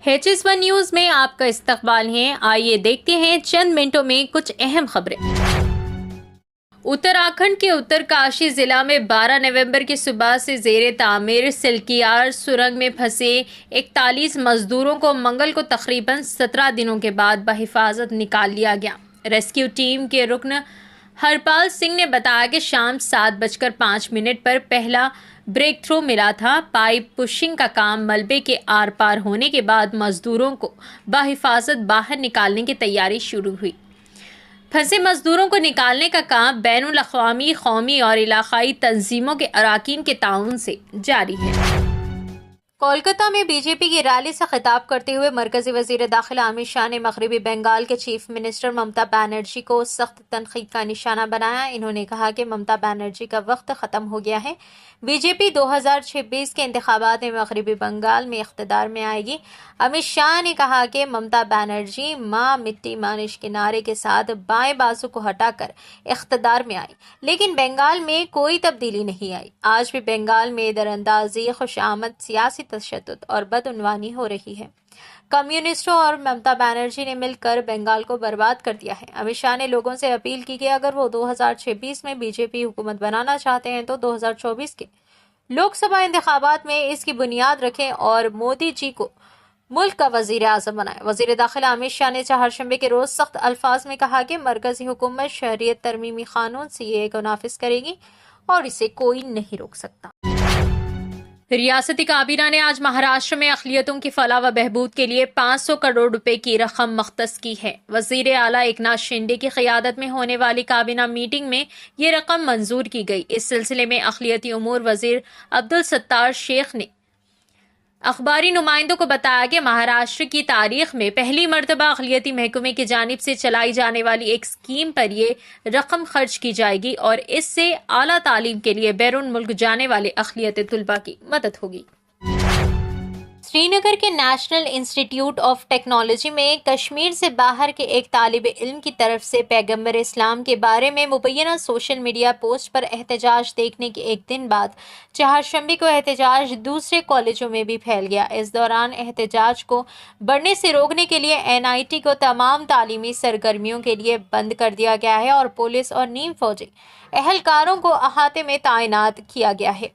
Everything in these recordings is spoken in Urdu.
HS1 نیوز میں آپ کا استقبال ہے۔ آئیے دیکھتے ہیں چند منٹوں میں کچھ اہم خبریں۔ اتراکھنڈ کے اترکاشی ضلع میں 12 نومبر کی صبح سے زیر تعمیر سلکیار سرنگ میں پھنسے 41 مزدوروں کو منگل کو تقریباً 17 دنوں کے بعد بحفاظت نکال لیا گیا۔ ریسکیو ٹیم کے رکن ہرپال سنگھ نے بتایا کہ شام 7:05 پر پہلا بریک تھرو ملا تھا۔ پائپ پشنگ کا کام ملبے کے آر پار ہونے کے بعد مزدوروں کو بحفاظت باہر نکالنے کی تیاری شروع ہوئی۔ پھنسے مزدوروں کو نکالنے کا کام بین الاقوامی، قومی اور علاقائی تنظیموں کے اراکین کے تعاون سے جاری ہے۔ کولکتہ میں بی جے پی کی ریلی سے خطاب کرتے ہوئے مرکزی وزیر داخلہ امت شاہ نے مغربی بنگال کے چیف منسٹر ممتا بنرجی کو سخت تنقید کا نشانہ بنایا۔ انہوں نے کہا کہ ممتا بنرجی کا وقت ختم ہو گیا ہے۔ بی جے پی 2026 کے انتخابات میں مغربی بنگال میں اقتدار میں آئے گی۔ امت شاہ نے کہا کہ ممتا بنرجی ماں مٹی مانش کے نعرے کے ساتھ بائیں بازو کو ہٹا کر اقتدار میں آئی، لیکن بنگال میں کوئی تبدیلی نہیں آئی۔ آج بھی بنگال میں دراندازی، خوشامد، سیاسی تشدد اور بدعنوانی ہو رہی ہے۔ کمیونسٹوں اور ممتا بنرجی نے مل کر بنگال کو برباد کر دیا ہے۔ امت شاہ نے لوگوں سے اپیل کی کہ اگر وہ 2026 میں بی جے پی حکومت بنانا چاہتے ہیں تو 2024 کے لوک سبھا انتخابات میں اس کی بنیاد رکھیں اور مودی جی کو ملک کا وزیر اعظم بنائیں۔ وزیر داخلہ امت شاہ نے چہارشنبے کے روز سخت الفاظ میں کہا کہ مرکزی حکومت شہریت ترمیمی قانون CAA کو نافذ کرے گی اور اسے کوئی نہیں روک سکتا۔ ریاستی کابینہ نے آج مہاراشٹر میں اقلیتوں کی فلاح و بہبود کے لیے 500 کروڑ روپے کی رقم مختص کی ہے۔ وزیر اعلیٰ ایکناتھ شنڈے کی قیادت میں ہونے والی کابینہ میٹنگ میں یہ رقم منظور کی گئی۔ اس سلسلے میں اقلیتی امور وزیر عبدالستار شیخ نے اخباری نمائندوں کو بتایا کہ مہاراشٹر کی تاریخ میں پہلی مرتبہ اقلیتی محکمے کی جانب سے چلائی جانے والی ایک اسکیم پر یہ رقم خرچ کی جائے گی اور اس سے اعلیٰ تعلیم کے لیے بیرون ملک جانے والے اقلیتی طلباء کی مدد ہوگی۔ سری نگر کے نیشنل انسٹی ٹیوٹ آف ٹیکنالوجی میں کشمیر سے باہر کے ایک طالب علم کی طرف سے پیغمبر اسلام کے بارے میں مبینہ سوشل میڈیا پوسٹ پر احتجاج دیکھنے کے ایک دن بعد چہارشنبے کو احتجاج دوسرے کالجوں میں بھی پھیل گیا۔ اس دوران احتجاج کو بڑھنے سے روکنے کے لیے NIT کو تمام تعلیمی سرگرمیوں کے لیے بند کر دیا گیا ہے اور پولیس اور نیم فوجی اہلکاروں کو احاطے میں تعینات کیا گیا ہے۔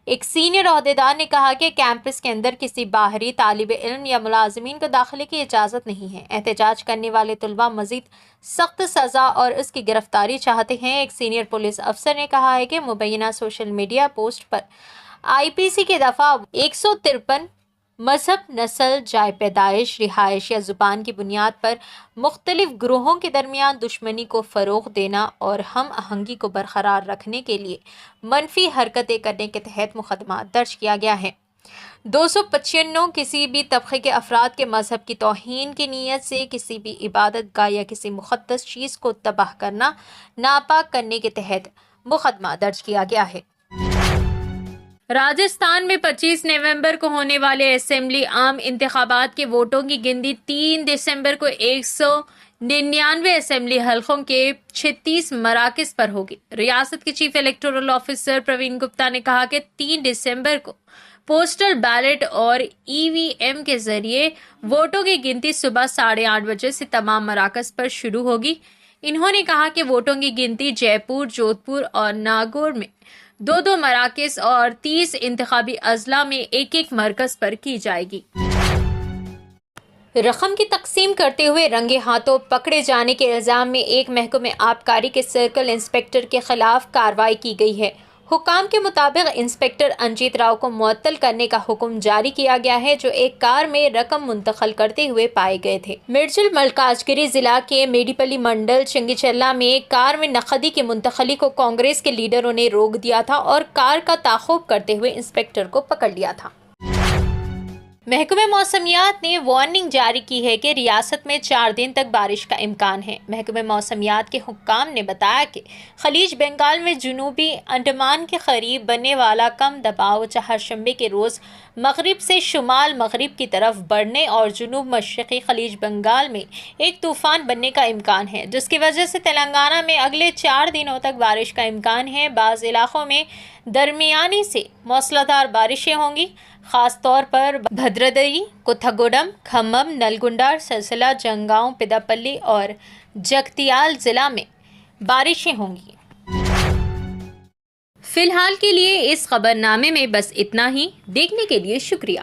ایک سینئر عہدیدار نے کہا کہ کیمپس کے اندر کسی باہری طالب علم یا ملازمین کو داخلے کی اجازت نہیں ہے۔ احتجاج کرنے والے طلباء مزید سخت سزا اور اس کی گرفتاری چاہتے ہیں۔ ایک سینئر پولیس افسر نے کہا ہے کہ مبینہ سوشل میڈیا پوسٹ پر IPC کے دفعہ 153 مذہب، نسل، جائے پیدائش، رہائش یا زبان کی بنیاد پر مختلف گروہوں کے درمیان دشمنی کو فروغ دینا اور ہم آہنگی کو برقرار رکھنے کے لیے منفی حرکتیں کرنے کے تحت مقدمہ درج کیا گیا ہے۔ 295 کسی بھی طبقے کے افراد کے مذہب کی توہین کی نیت سے کسی بھی عبادت گاہ یا کسی مقدس چیز کو تباہ کرنا، ناپاک کرنے کے تحت مقدمہ درج کیا گیا ہے۔ راجستھان میں 25 نومبر کو ہونے والے اسمبلی عام انتخابات کے ووٹوں کی گنتی 3 دسمبر کو 199 اسمبلی حلقوں کے 36 مراکز پر ہوگی۔ ریاست کے chief electoral officer Praveen Gupta نے کہا کہ 3 دسمبر کو پوسٹل بیلٹ اور EVM کے ذریعے ووٹوں کی گنتی صبح 8:30 بجے سے تمام مراکز پر شروع ہوگی۔ انہوں نے کہا کہ ووٹوں کی گنتی جے پور، جودھ پور اور ناگور میں 2 مراکز اور 30 انتخابی اضلاع میں 1 مرکز پر کی جائے گی۔ رقم کی تقسیم کرتے ہوئے رنگے ہاتھوں پکڑے جانے کے الزام میں ایک محکمہ آبکاری کے سرکل انسپکٹر کے خلاف کارروائی کی گئی ہے۔ حکام کے مطابق انسپکٹر انجیت راؤ کو معطل کرنے کا حکم جاری کیا گیا ہے، جو ایک کار میں رقم منتقل کرتے ہوئے پائے گئے تھے۔ میڈچل ملکاجگیری ضلع کے میڈیپلی منڈل چنگیچلہ میں کار میں نقدی کی منتقلی کو کانگریس کے لیڈروں نے روک دیا تھا اور کار کا تعاقب کرتے ہوئے انسپکٹر کو پکڑ لیا تھا۔ محکمہ موسمیات نے وارننگ جاری کی ہے کہ ریاست میں 4 دن تک بارش کا امکان ہے۔ محکمہ موسمیات کے حکام نے بتایا کہ خلیج بنگال میں جنوبی انڈمان کے قریب بننے والا کم دباؤ چہارشنبے کے روز مغرب سے شمال مغرب کی طرف بڑھنے اور جنوب مشرقی خلیج بنگال میں ایک طوفان بننے کا امکان ہے، جس کی وجہ سے تلنگانہ میں اگلے 4 دنوں تک بارش کا امکان ہے۔ بعض علاقوں میں درمیانی سے موسلادھار بارشیں ہوں گی. خاص طور پر بھدردری، کوتھاگوڈم، کھمم، نلگنڈا، سرسلہ، جنگاؤں، پیداپلی اور جگتیال ضلع میں بارشیں ہوں گی. فی الحال کے لیے اس خبر نامے میں بس اتنا ہی. دیکھنے کے لیے شکریہ.